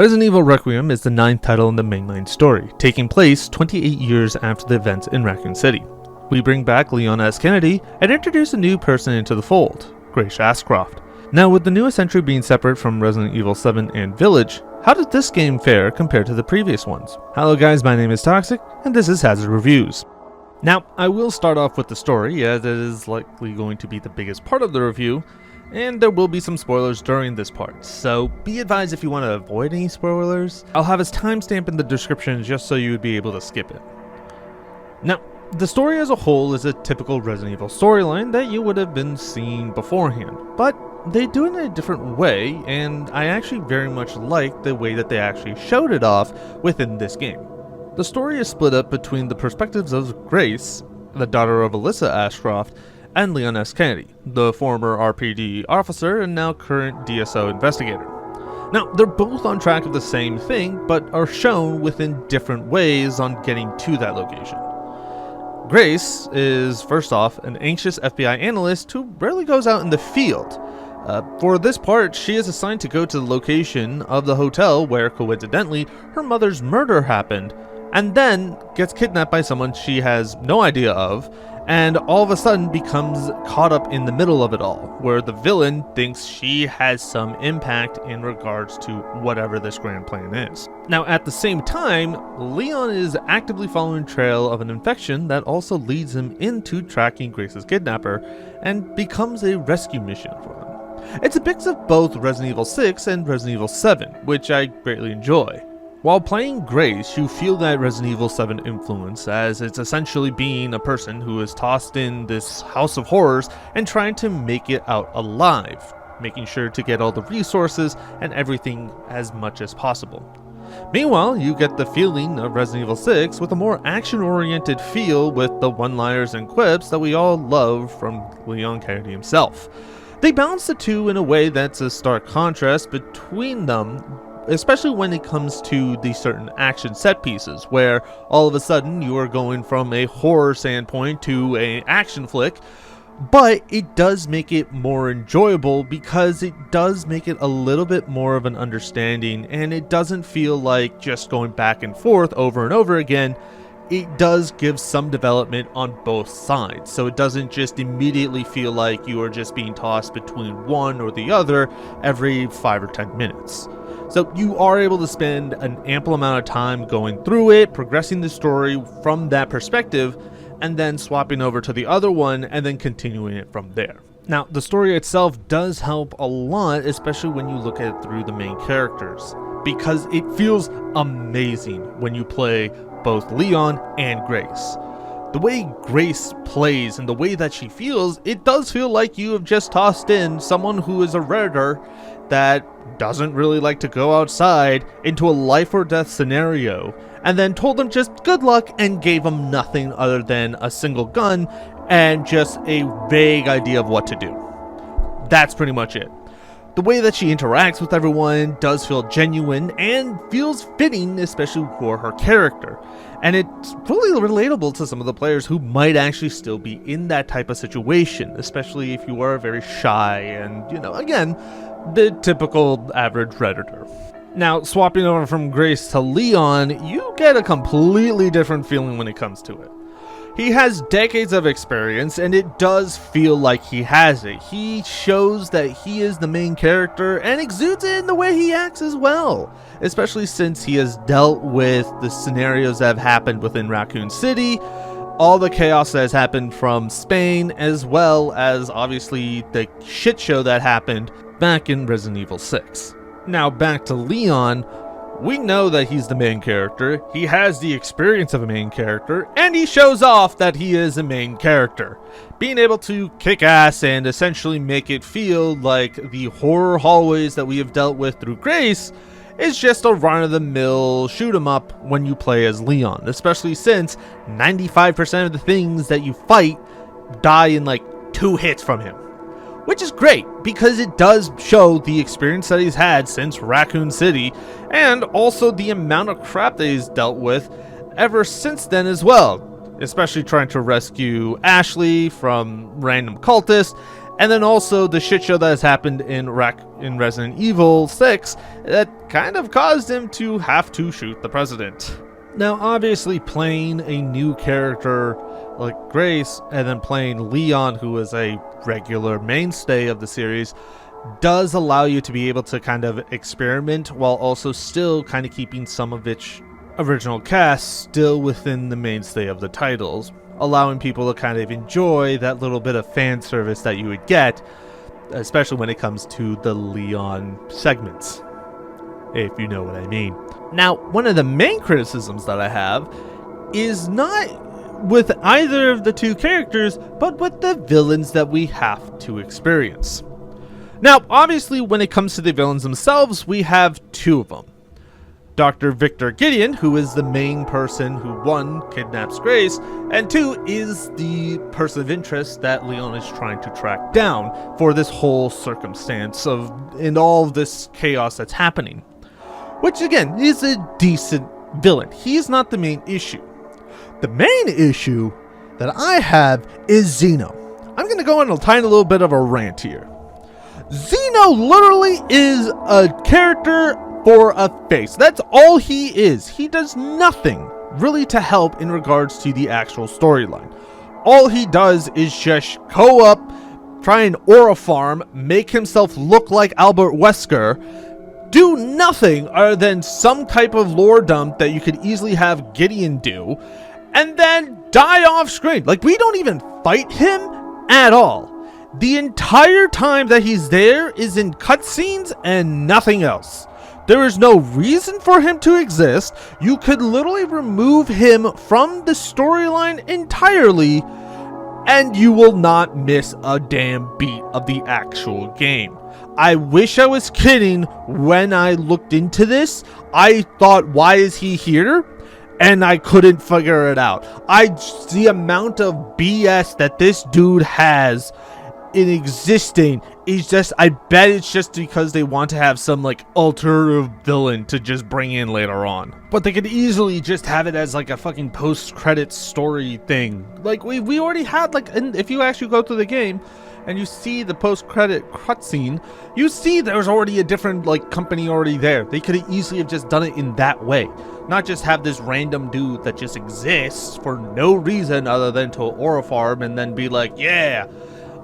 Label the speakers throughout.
Speaker 1: Resident Evil Requiem is the 9th title in the mainline story, taking place 28 years after the events in Raccoon City. We bring back Leon S. Kennedy and introduce a new person into the fold, Grace Ashcroft. Now, with the newest entry being separate from Resident Evil 7 and Village, how did this game fare compared to the previous ones? Hello guys, my name is Toxic, and this is Hazard Reviews. Now, I will start off with the story, as it is likely going to be the biggest part of the review, and there will be some spoilers during this part, so be advised if you want to avoid any spoilers. I'll have his timestamp in the description just so you would be able to skip it. Now, the story as a whole is a typical Resident Evil storyline that you would have been seeing beforehand, but they do it in a different way, and I actually very much like the way that they actually showed it off within this game. The story is split up between the perspectives of Grace, the daughter of Alyssa Ashcroft, and Leon S. Kennedy, the former RPD officer and now current DSO investigator. Now, they're both on track of the same thing, but are shown within different ways on getting to that location. Grace is, first off, an anxious FBI analyst who rarely goes out in the field. For this part, she is assigned to go to the location of the hotel where, coincidentally, her mother's murder happened, and then gets kidnapped by someone she has no idea of, and all of a sudden becomes caught up in the middle of it all, where the villain thinks she has some impact in regards to whatever this grand plan is. Now, at the same time, Leon is actively following trail of an infection that also leads him into tracking Grace's kidnapper, and becomes a rescue mission for them. It's a mix of both Resident Evil 6 and Resident Evil 7, which I greatly enjoy. While playing Grace, you feel that Resident Evil 7 influence, as it's essentially being a person who is tossed in this house of horrors and trying to make it out alive, making sure to get all the resources and everything as much as possible. Meanwhile, you get the feeling of Resident Evil 6 with a more action-oriented feel with the one-liners and quips that we all love from Leon Kennedy himself. They balance the two in a way that's a stark contrast between them, especially when it comes to the certain action set pieces, where all of a sudden you are going from a horror standpoint to an action flick, but it does make it more enjoyable because it does make it a little bit more of an understanding, and it doesn't feel like just going back and forth over and over again. It does give some development on both sides, so it doesn't just immediately feel like you are just being tossed between one or the other every 5 or 10 minutes. So you are able to spend an ample amount of time going through it, progressing the story from that perspective, and then swapping over to the other one and then continuing it from there. Now, the story itself does help a lot, especially when you look at it through the main characters, because it feels amazing when you play both Leon and Grace. The way Grace plays and the way that she feels, it does feel like you have just tossed in someone who is a redditor that doesn't really like to go outside into a life or death scenario, and then told them just good luck and gave them nothing other than a single gun and just a vague idea of what to do. That's pretty much it. The way that she interacts with everyone does feel genuine and feels fitting, especially for her character. And it's really relatable to some of the players who might actually still be in that type of situation, especially if you are very shy and, again, the typical average Redditor. Now, swapping over from Grace to Leon, you get a completely different feeling when it comes to it. He has decades of experience, and it does feel like he has it. He shows that he is the main character and exudes it in the way he acts as well, especially since he has dealt with the scenarios that have happened within Raccoon City, all the chaos that has happened from Spain, as well as obviously the shit show that happened back in Resident Evil 6. Now back to Leon. We know that he's the main character, he has the experience of a main character, and he shows off that he is a main character. Being able to kick ass and essentially make it feel like the horror hallways that we have dealt with through Grace is just a run-of-the-mill shoot-em-up when you play as Leon, especially since 95% of the things that you fight die in like 2 hits from him. Which is great, because it does show the experience that he's had since Raccoon City, and also the amount of crap that he's dealt with ever since then as well, especially trying to rescue Ashley from random cultists, And then also the shit show that has happened in Resident Evil 6 that kind of caused him to have to shoot the president. Now, obviously, playing a new character like Grace and then playing Leon, who is a regular mainstay of the series, does allow you to be able to kind of experiment while also still kind of keeping some of its original cast still within the mainstay of the titles, allowing people to kind of enjoy that little bit of fan service that you would get, especially when it comes to the Leon segments, if you know what I mean. Now, one of the main criticisms that I have is not with either of the two characters, but with the villains that we have to experience. Now, obviously, when it comes to the villains themselves, we have two of them. Dr. Victor Gideon, who is the main person who, one, kidnaps Grace, and two, is the person of interest that Leon is trying to track down for this whole circumstance and all of this chaos that's happening. Which, again, is a decent villain. He's not the main issue. The main issue that I have is Zeno. I'm going to go on a tiny little bit of a rant here. Zeno literally is a character for a face. That's all he is. He does nothing really to help in regards to the actual storyline. All he does is just go up, try and aura farm, make himself look like Albert Wesker, do nothing other than some type of lore dump that you could easily have Gideon do, and then die off screen. Like, we don't even fight him at all. The entire time that he's there is in cutscenes and nothing else. There is no reason for him to exist. You could literally remove him from the storyline entirely, and you will not miss a damn beat of the actual game. I wish I was kidding when I looked into this. I thought, why is he here? And I couldn't figure it out. The amount of BS that this dude has in existing is just, I bet it's just because they want to have some like alternative villain to just bring in later on. But they could easily just have it as like a fucking post-credits story thing. Like we already had, like, and if you actually go through the game and you see the post-credit cutscene, you see there's already a different like company already there. They could easily have just done it in that way, not just have this random dude that just exists for no reason other than to aura farm and then be like, yeah,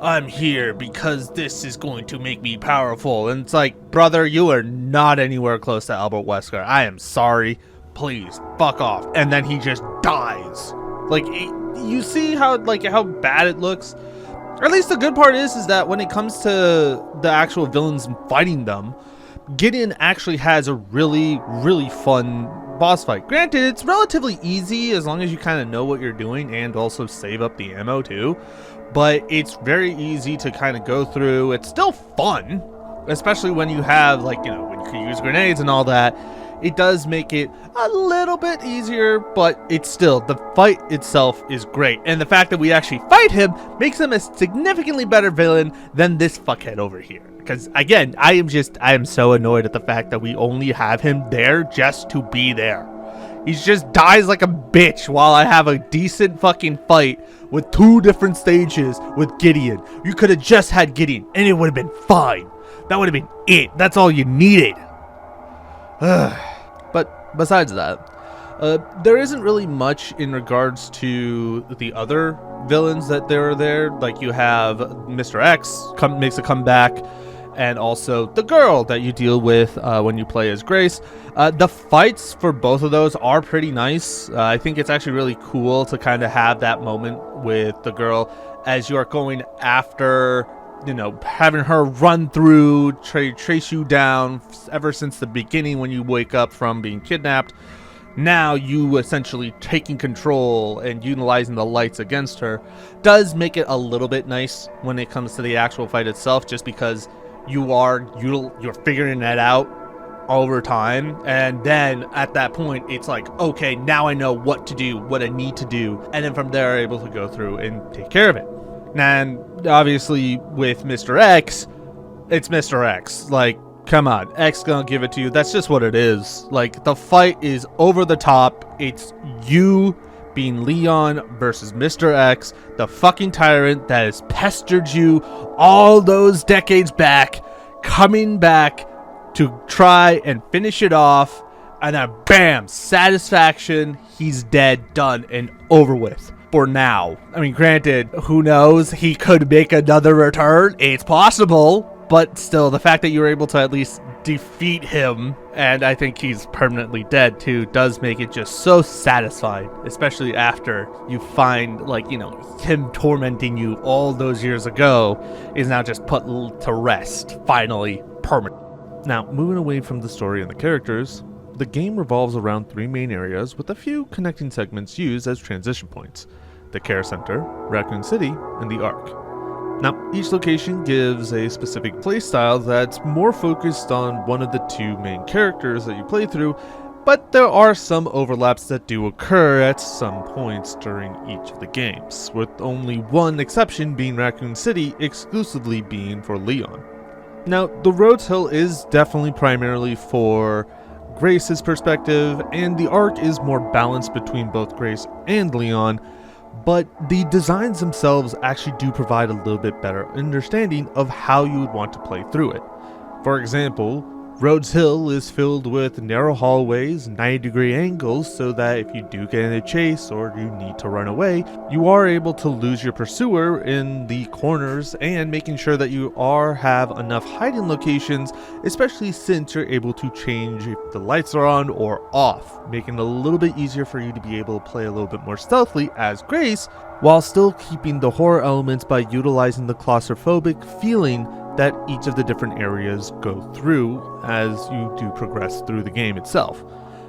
Speaker 1: I'm here because this is going to make me powerful. And it's like, brother, you are not anywhere close to Albert Wesker. I am sorry. Please, fuck off. And then he just dies. Like, you see how bad it looks? Or at least the good part is that when it comes to the actual villains and fighting them, Gideon actually has a really, really fun boss fight. Granted, it's relatively easy as long as you kind of know what you're doing and also save up the ammo too. But it's very easy to kind of go through. It's still fun, especially when you have, like, you know, when you can use grenades and all that. It does make it a little bit easier, but it's still, the fight itself is great. And the fact that we actually fight him makes him a significantly better villain than this fuckhead over here. Because, again, I am so annoyed at the fact that we only have him there just to be there. He just dies like a bitch while I have a decent fucking fight with 2 different stages with Gideon. You could have just had Gideon and it would have been fine. That would have been it. That's all you needed. But besides that, there isn't really much in regards to the other villains that are there. Like, you have Mr. X makes a comeback, and also the girl that you deal with when you play as Grace. The fights for both of those are pretty nice. I think it's actually really cool to kind of have that moment with the girl as you are going after, you know, having her run through, trace you down ever since the beginning when you wake up from being kidnapped. Now you essentially taking control and utilizing the lights against her does make it a little bit nice when it comes to the actual fight itself, just because you're figuring that out over time, and then at that point it's like, okay, now I know what to do, what I need to do, and then from there I'm able to go through and take care of it. And obviously with Mr. X, it's Mr. X. Like, come on, X gonna give it to you. That's just what it is. Like, the fight is over the top. It's you being Leon versus Mr. X, the fucking tyrant that has pestered you all those decades back, coming back to try and finish it off, and then bam, satisfaction, he's dead, done, and over with. For now. I mean, granted, who knows, he could make another return, it's possible, but still, the fact that you were able to at least defeat him, and I think he's permanently dead too, does make it just so satisfying, especially after you find, like, you know, him tormenting you all those years ago is now just put to rest, finally, permanent. Now, moving away from the story and the characters, the game revolves around 3 main areas with a few connecting segments used as transition points: the Care Center, Raccoon City, and the Ark. Now, each location gives a specific playstyle that's more focused on one of the 2 main characters that you play through, but there are some overlaps that do occur at some points during each of the games, with only one exception being Raccoon City exclusively being for Leon. Now, the Rhodes Hill is definitely primarily for Grace's perspective, and the Ark is more balanced between both Grace and Leon, but the designs themselves actually do provide a little bit better understanding of how you would want to play through it. For example, Rhodes Hill is filled with narrow hallways, 90-degree angles, so that if you do get in a chase or you need to run away, you are able to lose your pursuer in the corners, and making sure that you have enough hiding locations, especially since you're able to change if the lights are on or off, making it a little bit easier for you to be able to play a little bit more stealthily as Grace, while still keeping the horror elements by utilizing the claustrophobic feeling that each of the different areas go through as you do progress through the game itself.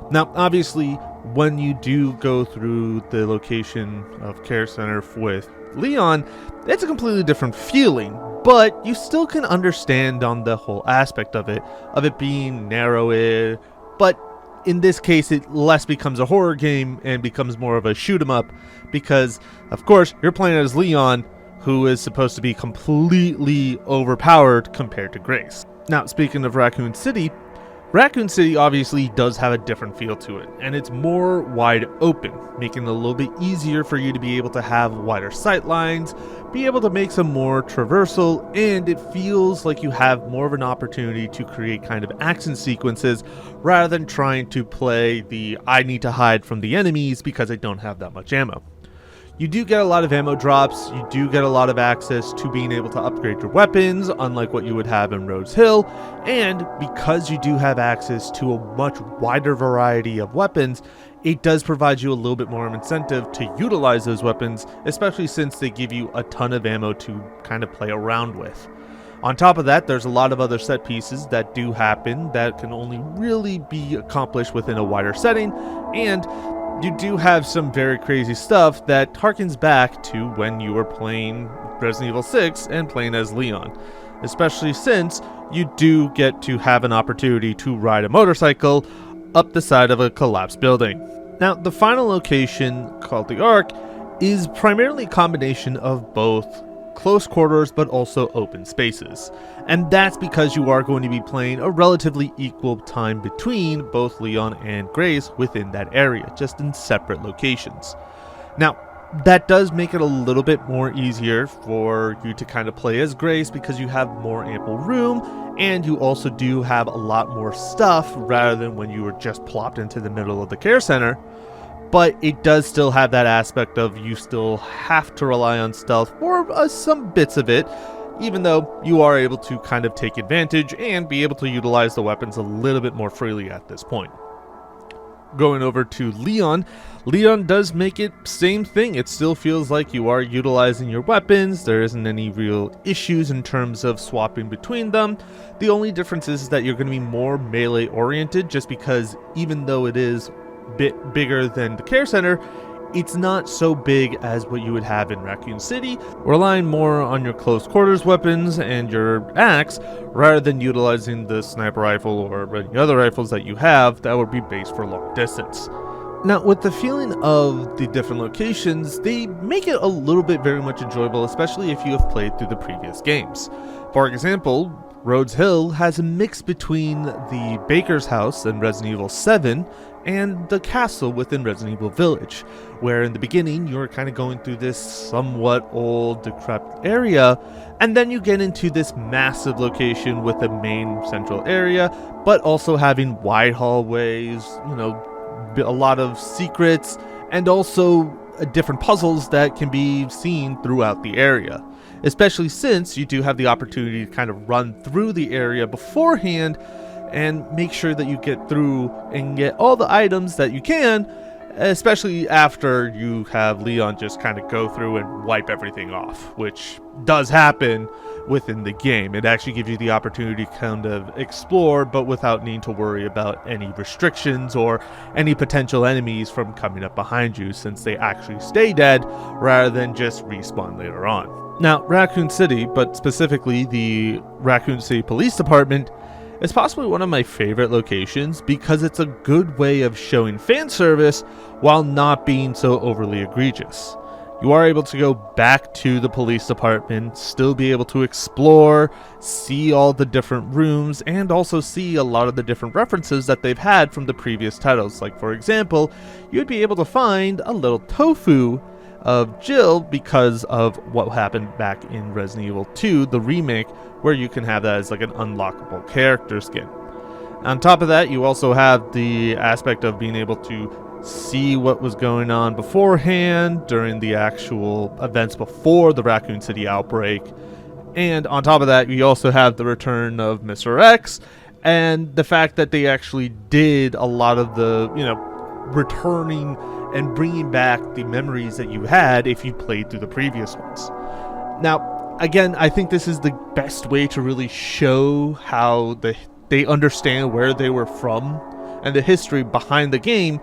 Speaker 1: Now, obviously, when you do go through the location of Care Center with Leon, it's a completely different feeling, but you still can understand on the whole aspect of it being narrower, but in this case, it less becomes a horror game and becomes more of a shoot 'em up, because, of course, you're playing as Leon, who is supposed to be completely overpowered compared to Grace. Now, speaking of Raccoon City obviously does have a different feel to it, and it's more wide open, making it a little bit easier for you to be able to have wider sight lines, be able to make some more traversal, and it feels like you have more of an opportunity to create kind of action sequences rather than trying to play the I need to hide from the enemies because I don't have that much ammo. You do get a lot of ammo drops, you do get a lot of access to being able to upgrade your weapons, unlike what you would have in Rhodes Hill, and because you do have access to a much wider variety of weapons, it does provide you a little bit more of incentive to utilize those weapons, especially since they give you a ton of ammo to kind of play around with. On top of that, there's a lot of other set pieces that do happen that can only really be accomplished within a wider setting, and you do have some very crazy stuff that harkens back to when you were playing Resident Evil 6 and playing as Leon, especially since you do get to have an opportunity to ride a motorcycle up the side of a collapsed building. Now, the final location, called the Ark, is primarily a combination of both close quarters but also open spaces, and that's because you are going to be playing a relatively equal time between both Leon and Grace within that area, just in separate locations. Now, that does make it a little bit more easier for you to kind of play as Grace because you have more ample room, and you also do have a lot more stuff rather than when you were just plopped into the middle of the care center. But it does still have that aspect of you still have to rely on stealth for some bits of it, even though you are able to kind of take advantage and be able to utilize the weapons a little bit more freely at this point. Going over to Leon does make it same thing. It still feels like you are utilizing your weapons. There isn't any real issues in terms of swapping between them. The only difference is that you're going to be more melee oriented, just because even though it is bit bigger than the care center, it's not so big as what you would have in Raccoon City, relying more on your close quarters weapons and your axe rather than utilizing the sniper rifle or any other rifles that you have that would be based for long distance. Now, with the feeling of the different locations, they make it a little bit very much enjoyable, especially if you have played through the previous games. For example, Rhodes Hill has a mix between the Baker's house in Resident Evil 7 and the castle within Resident Evil Village, where in the beginning you're kind of going through this somewhat old, decrepit area, and then you get into this massive location with a main central area, but also having wide hallways, a lot of secrets, and also different puzzles that can be seen throughout the area. Especially since you do have the opportunity to kind of run through the area beforehand and make sure that you get through and get all the items that you can, especially after you have Leon just kind of go through and wipe everything off, which does happen within the game. It actually gives you the opportunity to kind of explore, but without needing to worry about any restrictions or any potential enemies from coming up behind you, since they actually stay dead rather than just respawn later on. Now, Raccoon City, but specifically the Raccoon City Police Department, is possibly one of my favorite locations because it's a good way of showing fan service while not being so overly egregious. You are able to go back to the police department, still be able to explore, see all the different rooms, and also see a lot of the different references that they've had from the previous titles. Like, for example, you'd be able to find a little tofu of Jill because of what happened back in Resident Evil 2, the remake, where you can have that as like an unlockable character skin. On top of that, you also have the aspect of being able to see what was going on beforehand during the actual events before the Raccoon City outbreak. And on top of that, you also have the return of Mr. X and the fact that they actually did a lot of the, returning and bringing back the memories that you had if you played through the previous ones. Now, again, I think this is the best way to really show how they understand where they were from and the history behind the game,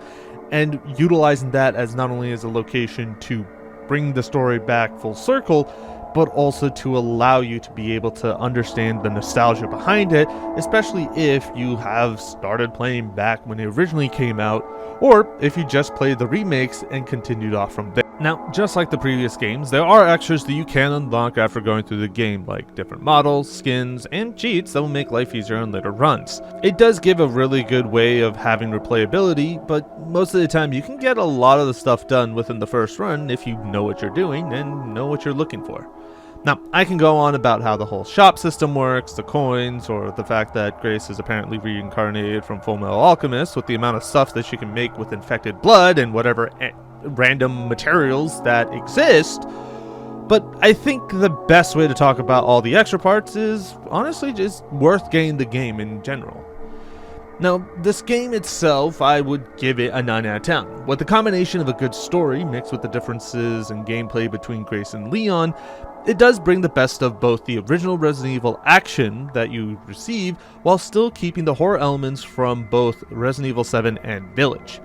Speaker 1: and utilizing that as not only as a location to bring the story back full circle, but also to allow you to be able to understand the nostalgia behind it, especially if you have started playing back when it originally came out, or if you just played the remakes and continued off from there. Now, just like the previous games, there are extras that you can unlock after going through the game, like different models, skins, and cheats that will make life easier on later runs. It does give a really good way of having replayability, but most of the time you can get a lot of the stuff done within the first run if you know what you're doing and know what you're looking for. Now, I can go on about how the whole shop system works, the coins, or the fact that Grace is apparently reincarnated from Full Metal Alchemist with the amount of stuff that she can make with infected blood and whatever random materials that exist. But I think the best way to talk about all the extra parts is honestly just worth getting the game in general. Now, this game itself, I would give it a 9 out of 10. With the combination of a good story mixed with the differences in gameplay between Grace and Leon, it does bring the best of both the original Resident Evil action that you receive, while still keeping the horror elements from both Resident Evil 7 and Village.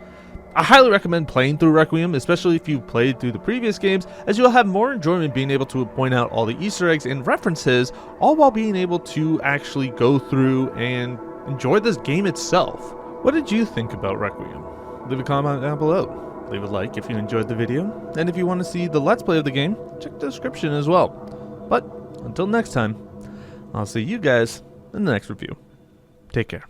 Speaker 1: I highly recommend playing through Requiem, especially if you've played through the previous games, as you'll have more enjoyment being able to point out all the Easter eggs and references, all while being able to actually go through and enjoy this game itself. What did you think about Requiem? Leave a comment down below. Leave a like if you enjoyed the video, and if you want to see the Let's Play of the game, check the description as well. But until next time, I'll see you guys in the next review. Take care.